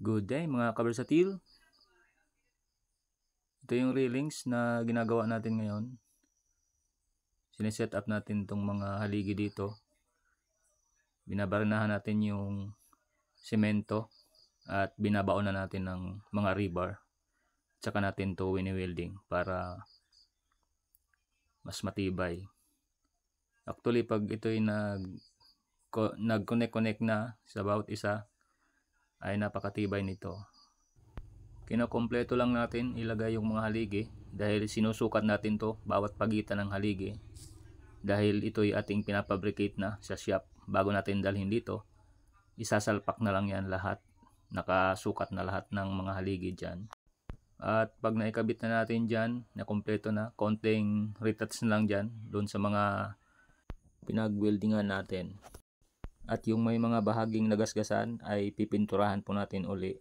Good day mga kabersatil. Ito yung railings na ginagawa natin ngayon. Sineset up natin itong mga haligi dito. Binabarinahan natin yung semento at binabaon na natin ng mga rebar. Tsaka natin to wini-welding para mas matibay. Actually pag ito'y nag-connect na sa bawat isa ay napakatibay nito. Kinokompleto lang natin ilagay yung mga haligi dahil sinusukat natin to bawat pagitan ng haligi dahil ito'y ating pinapabricate na sa shop bago natin dalhin dito. Isasalpak na lang yan lahat, nakasukat na lahat ng mga haligi dyan. At pag naikabit na natin dyan, na kompleto na, konting retouch na lang dyan doon sa mga pinag-weldingan natin. At yung may mga bahaging nagasgasan ay pipinturahan po natin uli